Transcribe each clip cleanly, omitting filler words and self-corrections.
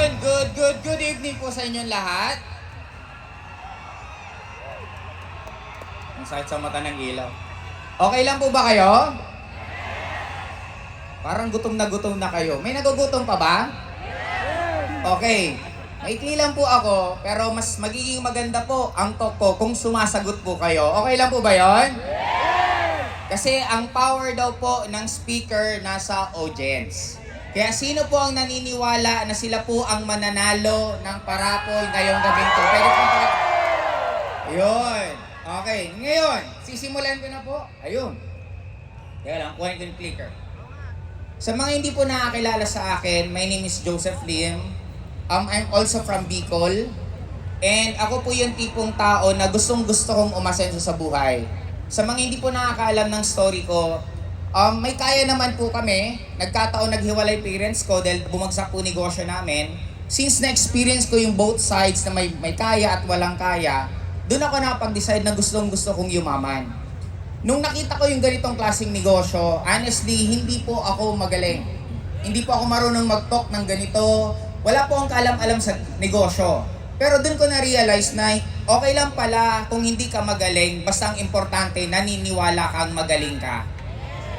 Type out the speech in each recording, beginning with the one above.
Good evening po sa inyong lahat. Ang sakit sa mata ng ilaw. Okay lang po ba kayo? Parang gutom na kayo. May nagugutom pa ba? Okay. Maikli lang po ako, pero mas magiging maganda po ang talk ko kung sumasagot po kayo. Okay lang po ba yon? Kasi ang power daw po ng speaker nasa audience. Kaya sino po ang naniniwala na sila po ang mananalo ng parapol ngayong gabing to? Pwede po ba? Ayun. Okay. Ngayon, sisimulan ko na po. Ayun. Kaya lang, kuhanin ko yung clicker. Sa mga hindi po nakakilala sa akin, my name is Joseph Lim. I'm also from Bicol. And ako po yung tipong tao na gustong-gusto kong umasenso sa buhay. Sa mga hindi po nakakaalam ng story ko, may kaya naman po kami. Nagkataon naghiwalay parents ko dahil bumagsak po negosyo namin. Since na-experience ko yung both sides na may kaya at walang kaya, doon ako nakapag-decide na gustong-gusto kong yumaman. Nung nakita ko yung ganitong klaseng negosyo, honestly, hindi po ako magaling. Hindi po ako marunong mag-talk ng ganito. Wala po akong kaalam-alam sa negosyo. Pero doon ko na-realize na okay lang pala kung hindi ka magaling, basta ang importante, naniniwala kang magaling ka.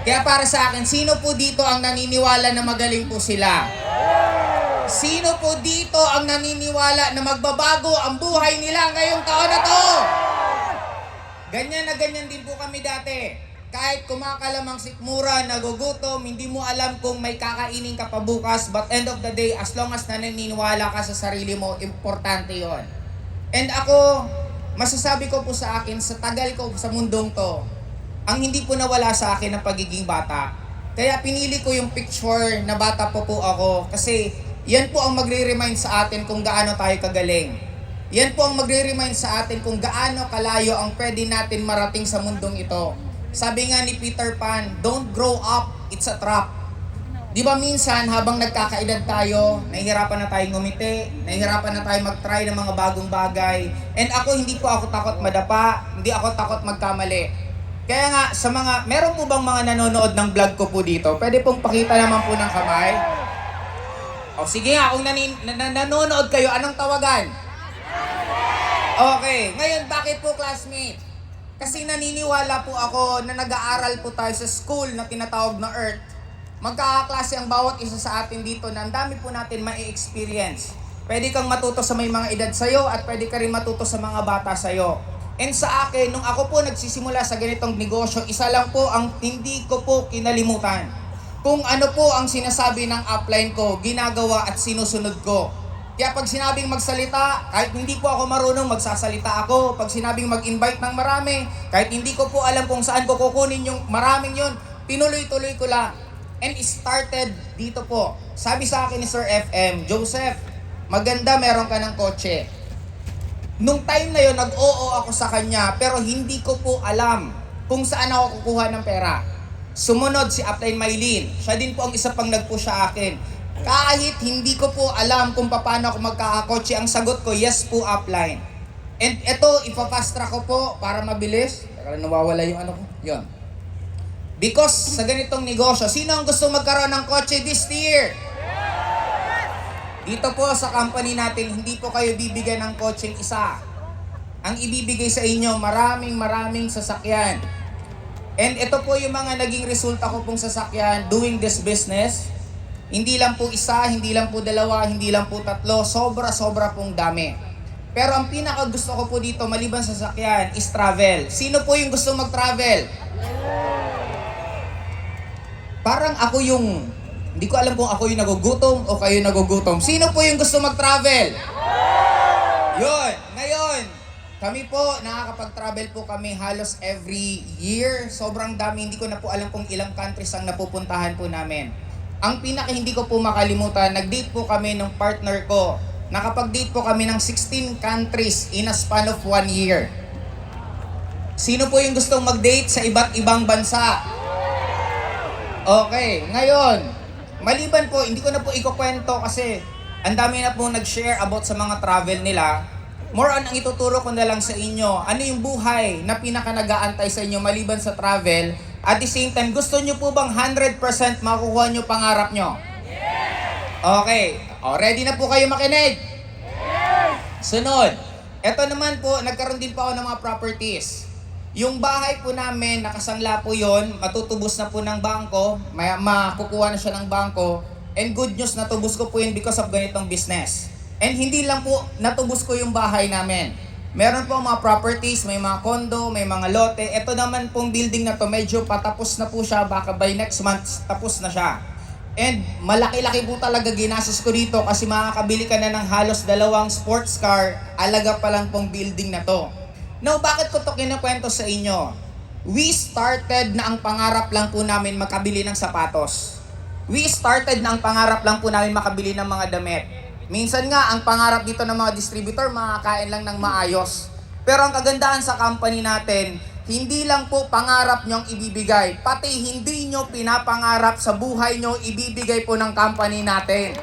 Kaya para sa akin, sino po dito ang naniniwala na magaling po sila? Sino po dito ang naniniwala na magbabago ang buhay nila ngayong taon na to? Ganyan na ganyan din po kami dati. Kahit kumakalamang sikmura, nagugutom, hindi mo alam kung may kakainin ka pa bukas, but end of the day, as long as naniniwala ka sa sarili mo, importante yon. And ako, masasabi ko po sa akin, sa tagal ko sa mundong to, ang hindi po nawala sa akin ng pagiging bata. Kaya pinili ko yung picture na bata po ako, kasi yan po ang magre-remind sa atin kung gaano tayo kagaling. Yan po ang magre-remind sa atin kung gaano kalayo ang pwede natin marating sa mundong ito. Sabi nga ni Peter Pan, don't grow up, it's a trap. Di ba minsan habang nagkakaedad tayo, nahihirapan na tayong ngumiti, nahihirapan na tayong mag-try ng mga bagong bagay. And ako, hindi po ako takot madapa, hindi ako takot magkamali. Kaya nga, sa mga, meron po bang mga nanonood ng vlog ko po dito? Pwede pong pakita naman po ng kamay. O sige nga, kung nanonood kayo, anong tawagan? Okay, ngayon bakit po classmate? Kasi naniniwala po ako na nag-aaral po tayo sa school na tinatawag na Earth. Magkakaklase ang bawat isa sa atin dito na ang dami po natin ma-experience. Pwede kang matuto sa may mga edad sa'yo at pwede ka rin matuto sa mga bata sa'yo. And sa akin, nung ako po nagsisimula sa ganitong negosyo, isa lang po ang hindi ko po kinalimutan. Kung ano po ang sinasabi ng upline ko, ginagawa at sinusunod ko. Kaya pag sinabing magsalita, kahit hindi po ako marunong, magsasalita ako. Pag sinabing mag-invite ng marami, kahit hindi ko po alam kung saan ko kukunin yung maraming yun, tinuloy-tuloy ko lang. And it started dito po. Sabi sa akin ni Sir FM, Joseph, maganda meron ka ng kotse. Nung time na yun, nag-oo ako sa kanya, pero hindi ko po alam kung saan ako kukuha ng pera. Sumunod si Upline Maylin. Siya din po ang isa pang nag-push sa akin. Kahit hindi ko po alam kung paano ako magkakakotse, ang sagot ko, yes po, upline. And ito, ipapast track ko po para mabilis. Teka, nawawala yung ano ko. Yun. Because sa ganitong negosyo, sino ang gusto magkaroon ng kotse this year? Dito po sa company natin, hindi po kayo bibigyan ng kotseng isa. Ang ibibigay sa inyo, maraming sasakyan. And ito po yung mga naging resulta ko pong sasakyan doing this business. Hindi lang po isa, hindi lang po dalawa, hindi lang po tatlo, sobra pong dami. Pero ang pinaka gusto ko po dito, maliban sa sasakyan, is travel. Sino po yung gusto mag-travel? Parang ako yung, hindi ko alam kung ako yung nagugutom o kayo nagugutom. Sino po yung gusto mag-travel? Yun, ngayon, kami po, nakakapag-travel po kami halos every year. Sobrang dami, hindi ko na po alam kung ilang countries ang napupuntahan po namin. Ang pinaka hindi ko po makalimutan, nag-date po kami ng partner ko. Nakapag-date po kami ng 16 countries in a span of 1 year. Sino po yung gustong mag-date sa iba't ibang bansa? Okay, ngayon, maliban po, hindi ko na po ikukwento kasi ang dami na po nag-share about sa mga travel nila. More on ang ituturo ko na lang sa inyo, ano yung buhay na pinaka nag-aantay sa inyo maliban sa travel. At the same time, gusto nyo po bang 100% makukuha nyo pangarap nyo? Okay. O, ready na po kayo makinig? Sunod. Ito naman po, nagkaroon din po ako ng mga properties. Yung bahay po namin, nakasangla po yon, matutubos na po ng bangko, makukuha na siya ng bangko, and good news, natubos ko po yun because of ganitong business. And hindi lang po natubos ko yung bahay namin. Meron po mga properties, may mga condo, may mga lote. Ito naman pong building na to, medyo patapos na po siya, baka by next month, tapos na siya. And malaki-laki po talaga ginastos ko dito kasi makakabili ka na ng halos 2 sports car, alaga pa lang pong building na to. Now, bakit ko to kinukwento sa inyo? We started na ang pangarap lang po namin makabili ng sapatos. We started na ang pangarap lang po namin makabili ng mga damit. Minsan nga, ang pangarap dito ng mga distributor, makakain lang ng maayos. Pero ang kagandahan sa company natin, hindi lang po pangarap nyong ibibigay, pati hindi nyo pinapangarap sa buhay nyo, ibibigay po ng company natin.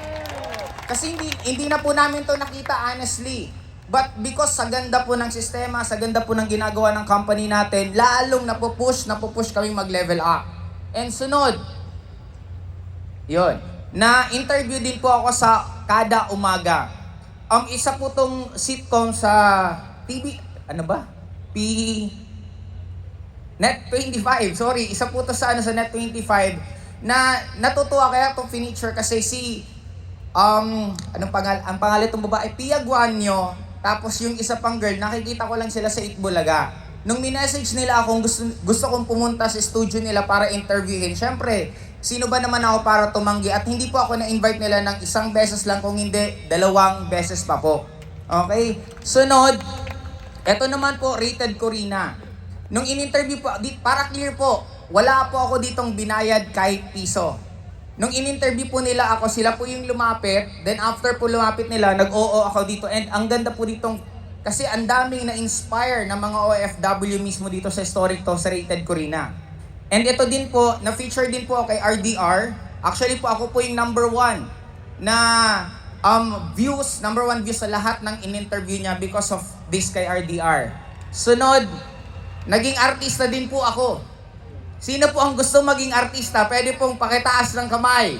Kasi hindi na po namin to nakita honestly. But because sa ganda po ng sistema, sa ganda po ng ginagawa ng company natin, lalong napupush kami mag-level up. And sunod, yun, na-interview din po ako sa Kada Umaga. Isa po tong sitcom sa TV, Net25, sorry, isa po to sa Net25 na natutuwa kaya itong feature kasi ang pangalan itong babae, Pia Guanyo, tapos yung isa pang girl, nakikita ko lang sila sa Itbulaga. Nung minessage nila akong gusto kong pumunta sa studio nila para interviewin, syempre, sino ba naman ako para tumanggi? At hindi po ako na-invite nila ng 1 beses lang, kung hindi, 2 beses pa po. Okay? Sunod, eto naman po, Rated Corina. Nung in-interview po, para clear po, wala po ako ditong binayad kahit piso. Nung in-interview po nila ako, sila po yung lumapit, then after po lumapit nila, nag-oo ako dito. And ang ganda po ditong, kasi ang daming na-inspire ng mga OFW mismo dito sa historic to, sa Rated Corina. And ito din po, na-feature din po kay RDR. Actually po, ako po yung number 1 na views sa lahat ng in-interview niya because of this kay RDR. Sunod, naging artista din po ako. Sino po ang gusto maging artista? Pwede pong pakitaas ng kamay.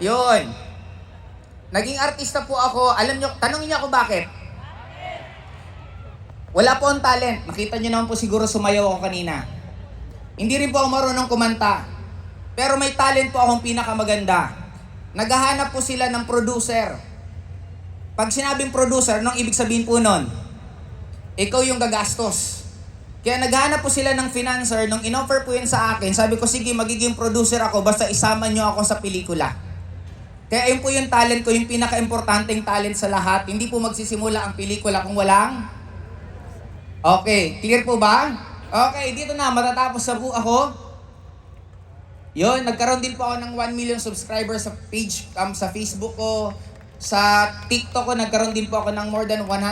Yun. Naging artista po ako. Alam nyo, tanongin niyo ako bakit? Wala po ang talent. Nakita nyo naman po siguro sumayaw ako kanina. Hindi rin po ako marunong kumanta. Pero may talent po akong pinakamaganda. Naghahanap po sila ng producer. Pag sinabing producer, anong ibig sabihin po nun? Ikaw yung gagastos. Kaya naghahanap po sila ng financer. Nung in-offer po yun sa akin, sabi ko, sige, magiging producer ako basta isama nyo ako sa pelikula. Kaya yun po yung talent ko, yung pinaka-importanting talent sa lahat. Hindi po magsisimula ang pelikula kung walang... Okay, clear po ba? Okay, dito na, matatapos na po ako. Yun, nagkaroon din po ako ng 1 million subscribers sa page, sa Facebook ko. Sa TikTok ko, nagkaroon din po ako ng more than 1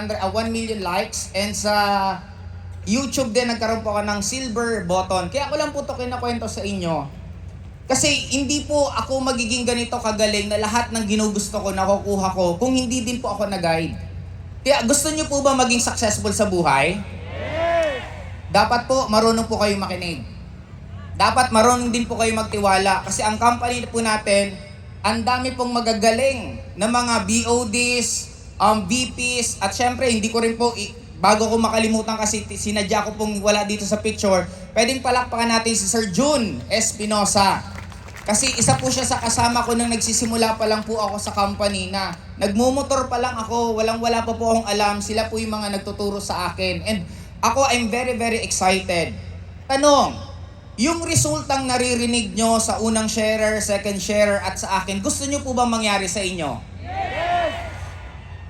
million likes. And sa YouTube din, nagkaroon po ako ng silver button. Kaya ako lang po ito kinakwento sa inyo. Kasi hindi po ako magiging ganito kagaling na lahat ng ginugusto ko, nakukuha ko, kung hindi din po ako nag-guide. Kaya gusto niyo po ba maging successful sa buhay? Dapat po marunong po kayo makinig. Dapat marunong din po kayo magtiwala. Kasi ang company po natin, ang dami pong magagaling na mga BODs, VPs, at syempre hindi ko rin po... Bago ko makalimutan kasi sinadya ko pong wala dito sa picture, pwedeng palakpakan natin si Sir June Espinosa. Kasi isa po siya sa kasama ko nang nagsisimula pa lang po ako sa company na nagmumotor pa lang ako, walang-wala pa po akong alam, sila po yung mga nagtuturo sa akin. And ako, I'm very, very excited. Tanong, yung resultang naririnig nyo sa unang sharer, second sharer at sa akin, gusto nyo po ba mangyari sa inyo? Yes!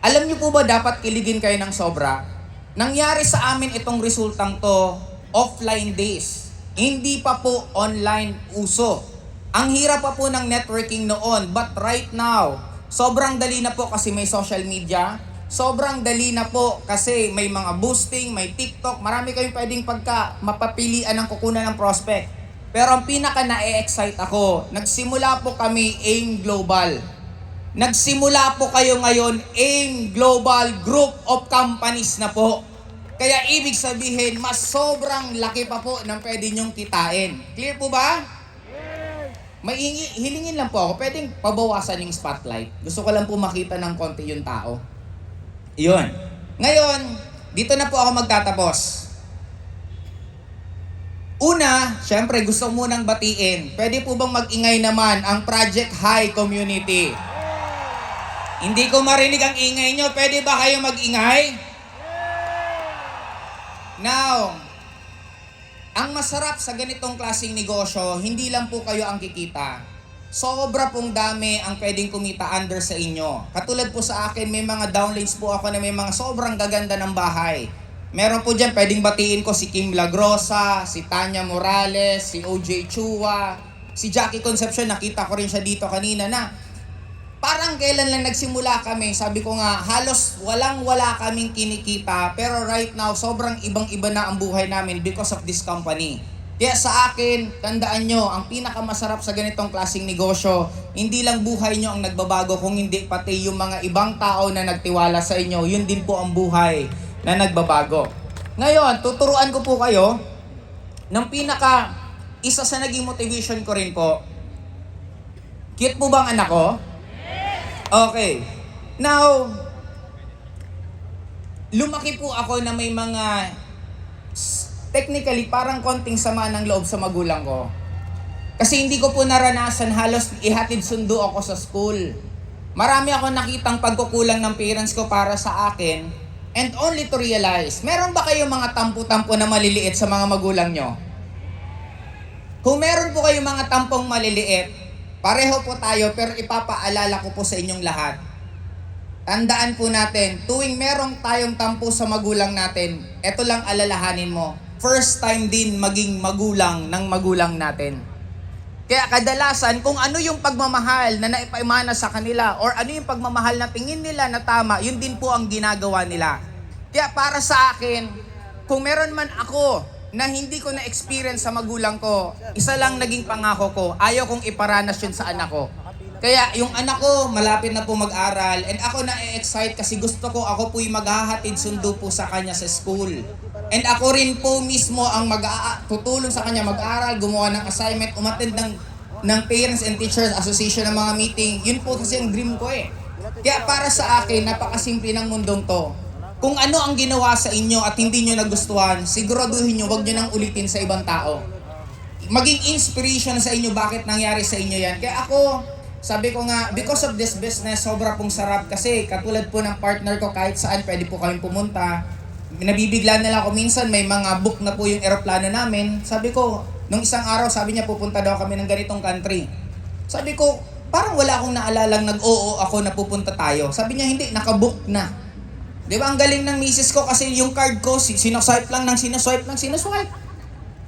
Alam nyo po ba dapat kiligin kayo ng sobra? Nangyari sa amin itong resultang to offline days. Hindi pa po online uso. Ang hirap pa po ng networking noon. But right now, sobrang dali na po kasi may social media. Sobrang dali na po kasi may mga boosting, may TikTok. Marami kayong pwedeng mapapilian ng kukunan ng prospect. Pero ang pinaka na-excite ako, nagsimula po kami AIM Global. Nagsimula po kayo ngayon, AIM Global Group of Companies na po. Kaya ibig sabihin, mas sobrang laki pa po ng pwede nyong kitain. Clear po ba? Yes. hilingin lang po ako, pwedeng pabawasan yung spotlight. Gusto ko lang po makita ng konti yung tao. Yun. Ngayon, dito na po ako magtatapos. Una, syempre gusto ko munang batiin. Pwede po bang mag-ingay naman ang Project High Community? Hindi ko marinig ang ingay nyo. Pwede ba kayo mag-ingay? Now, ang masarap sa ganitong klaseng negosyo, hindi lang po kayo ang kikita. Sobra pong dami ang pwedeng kumita under sa inyo. Katulad po sa akin, may mga downloads po ako na may mga sobrang gaganda ng bahay. Meron po dyan, pwedeng batiin ko si Kim Lagrosa, si Tanya Morales, si OJ Chua, si Jackie Concepcion, nakita ko rin siya dito kanina na parang kailan lang nagsimula kami, sabi ko nga, halos walang-wala kaming kinikita, pero right now, sobrang ibang-iba na ang buhay namin because of this company. Kaya sa akin, tandaan nyo, ang pinakamasarap sa ganitong klaseng negosyo, hindi lang buhay nyo ang nagbabago, kung hindi pati yung mga ibang tao na nagtiwala sa inyo, yun din po ang buhay na nagbabago. Ngayon, tuturuan ko po kayo ng isa sa naging motivation ko rin po. Cute po bang anak ko? Okay. Now, lumaki po ako na may mga technically parang konting sama ng loob sa magulang ko. Kasi hindi ko po naranasan halos ihatid sundo ako sa school. Marami ako nakitang pagkukulang ng parents ko para sa akin and only to realize, meron ba kayo mga tampo-tampo na maliliit sa mga magulang nyo? Kung meron po kayong mga tampong maliliit, pareho po tayo pero ipapaalala ko po sa inyong lahat. Tandaan po natin, tuwing merong tayong tampo sa magulang natin, eto lang alalahanin mo, first time din maging magulang ng magulang natin. Kaya kadalasan, kung ano yung pagmamahal na naipaimana sa kanila or ano yung pagmamahal na tingin nila na tama, yun din po ang ginagawa nila. Kaya para sa akin, kung meron man ako na hindi ko na-experience sa magulang ko, isa lang naging pangako ko, ayaw kong iparanas yun sa anak ko. Kaya yung anak ko, malapit na po mag-aral, and ako na-excite kasi gusto ko, ako po'y maghahatid sundo po sa kanya sa school. And ako rin po mismo ang tutulong sa kanya mag-aral, gumawa ng assignment, umattend ng Parents and Teachers Association ng mga meeting. Yun po kasi ang dream ko eh. Kaya para sa akin, napakasimple ng mundong to. Kung ano ang ginawa sa inyo at hindi nyo nagustuhan, siguraduhin nyo, wag nyo nang ulitin sa ibang tao. Maging inspiration sa inyo bakit nangyari sa inyo yan. Kaya ako, sabi ko nga, because of this business, sobra pong sarap kasi katulad po ng partner ko, kahit saan pwede po kayong pumunta. Nabibigla na lang ako minsan, may mga book na po yung eroplano namin. Sabi ko, nung isang araw, sabi niya pupunta daw kami ng ganitong country. Sabi ko, parang wala akong naalalang nag-oo ako na pupunta tayo. Sabi niya, hindi, nakabook na. Di ba, ang galing ng misis ko kasi yung card ko, sinoswipe lang ng sinoswipe.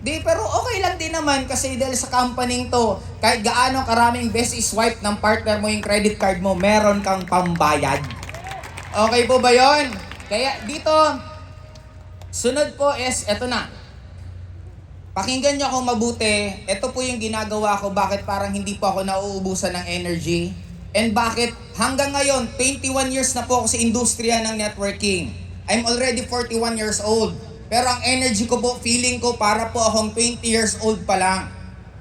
Di, pero okay lang din naman kasi dahil sa company to, kahit gaano karaming best swipe ng partner mo yung credit card mo, meron kang pambayad. Okay po ba yon? Kaya dito, sunod po is, eto na. Pakinggan nyo akong mabuti. Ito po yung ginagawa ko, bakit parang hindi po ako nauubusan ng energy. And bakit hanggang ngayon, 21 years na po ako sa industriya ng networking. I'm already 41 years old. Pero ang energy ko po, feeling ko para po akong 20 years old pa lang.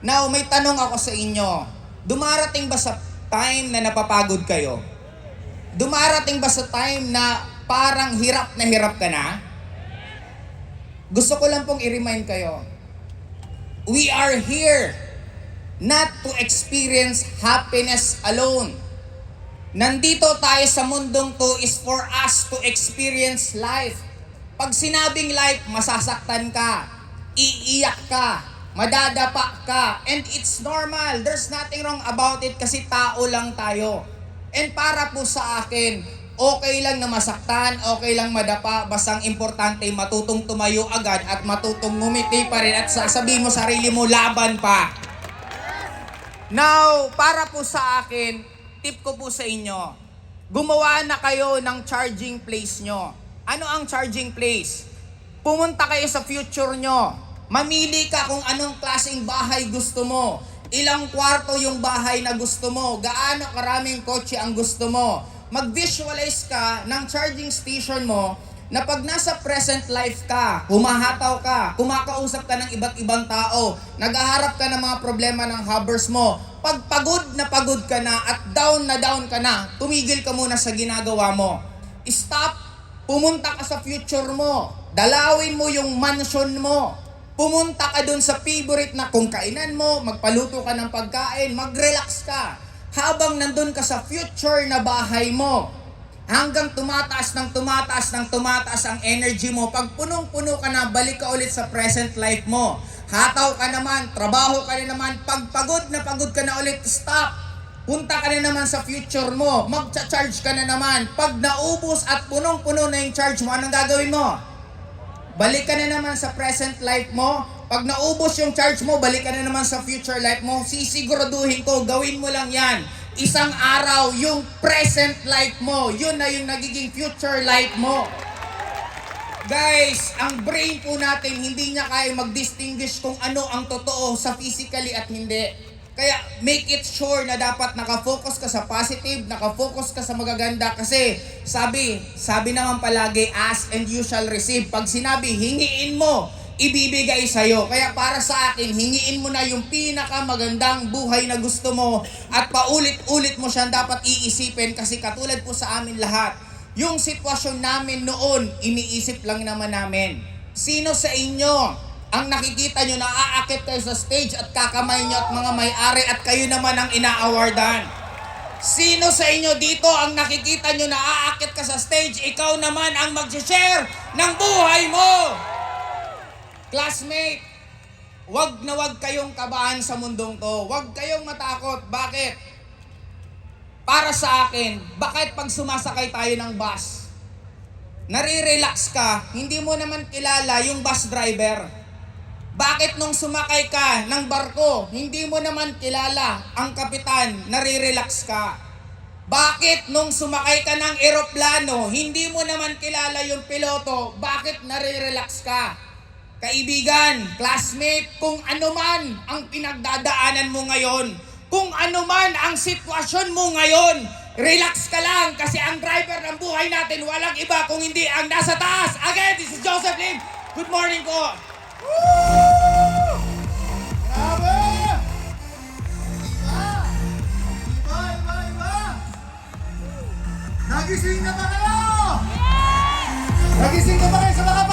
Now, may tanong ako sa inyo. Dumarating ba sa time na napapagod kayo? Dumarating ba sa time na parang hirap ka na? Gusto ko lang pong i-remind kayo. We are here not to experience happiness alone. Nandito tayo sa mundong to is for us to experience life. Pag sinabing life, masasaktan ka, iiyak ka, madadapa ka, and it's normal. There's nothing wrong about it kasi tao lang tayo. And para po sa akin, okay lang na masaktan, okay lang madapa, bastang importante matutong tumayo agad at matutong ngumiti pa rin at sasabihin mo sarili mo, laban pa. Now, para po sa akin, tip ko po sa inyo, gumawa na kayo ng charging place nyo. Ano ang charging place? Pumunta kayo sa future nyo. Mamili ka kung anong klaseng bahay gusto mo. Ilang kwarto yung bahay na gusto mo. Gaano karaming kotse ang gusto mo. Mag-visualize ka ng charging station mo na pag nasa present life ka, humahataw ka, kumakausap ka ng iba't ibang tao, naghaharap ka ng mga problema ng habers mo, pag pagod ka na at down ka na, tumigil ka muna sa ginagawa mo. Stop, pumunta ka sa future mo, dalawin mo yung mansion mo, pumunta ka dun sa favorite na kung kainan mo, magpaluto ka ng pagkain, mag-relax ka. Habang nandun ka sa future na bahay mo, hanggang tumataas ang energy mo. Pag punong-puno ka na, balik ka ulit sa present life mo. Hataw ka naman, trabaho ka na naman, pag pagod ka na ulit, stop. Punta ka na naman sa future mo, magcha-charge ka na naman. Pag naubos at punong-puno na yung charge mo, anong gagawin mo? Balik ka na naman sa present life mo. Pag naubos yung charge mo, balik ka na naman sa future life mo. Sisiguraduhin ko, gawin mo lang yan. Isang araw, yung present life mo, yun na yung nagiging future life mo. Guys, ang brain po natin, hindi niya kaya mag-distinguish kung ano ang totoo sa physically at hindi. Kaya make it sure na dapat nakafocus ka sa positive, nakafocus ka sa magaganda. Kasi sabi naman palagi, ask and you shall receive. Pag sinabi, hingiin mo, ibibigay sa'yo. Kaya para sa akin, hingiin mo na yung pinakamagandang buhay na gusto mo at paulit-ulit mo siyang dapat iisipin kasi katulad po sa amin lahat, yung sitwasyon namin noon, iniisip lang naman namin. Sino sa inyo ang nakikita nyo na aakit kayo sa stage at kakamay nyo at mga may-ari at kayo naman ang ina-awardan? Sino sa inyo dito ang nakikita nyo na aakit ka sa stage, ikaw naman ang mag-share ng buhay mo? Classmate, wag na wag kayong kabahan sa mundong to. Wag kayong matakot. Bakit? Para sa akin, bakit pag sumasakay tayo ng bus, nare-relax ka, hindi mo naman kilala yung bus driver? Bakit nung sumakay ka ng barko, hindi mo naman kilala ang kapitan, nare-relax ka? Bakit nung sumakay ka ng eroplano, hindi mo naman kilala yung piloto, bakit nare-relax ka? Kaibigan, classmate, kung ano man ang pinagdadaanan mo ngayon, kung ano man ang sitwasyon mo ngayon, relax ka lang kasi ang driver ng buhay natin walang iba kung hindi ang nasa taas. Again, this is Joseph Lim. Good morning po. Woo! Grabe! Iba! Nagising na ba kayo? Nagising na ba kayo sa mga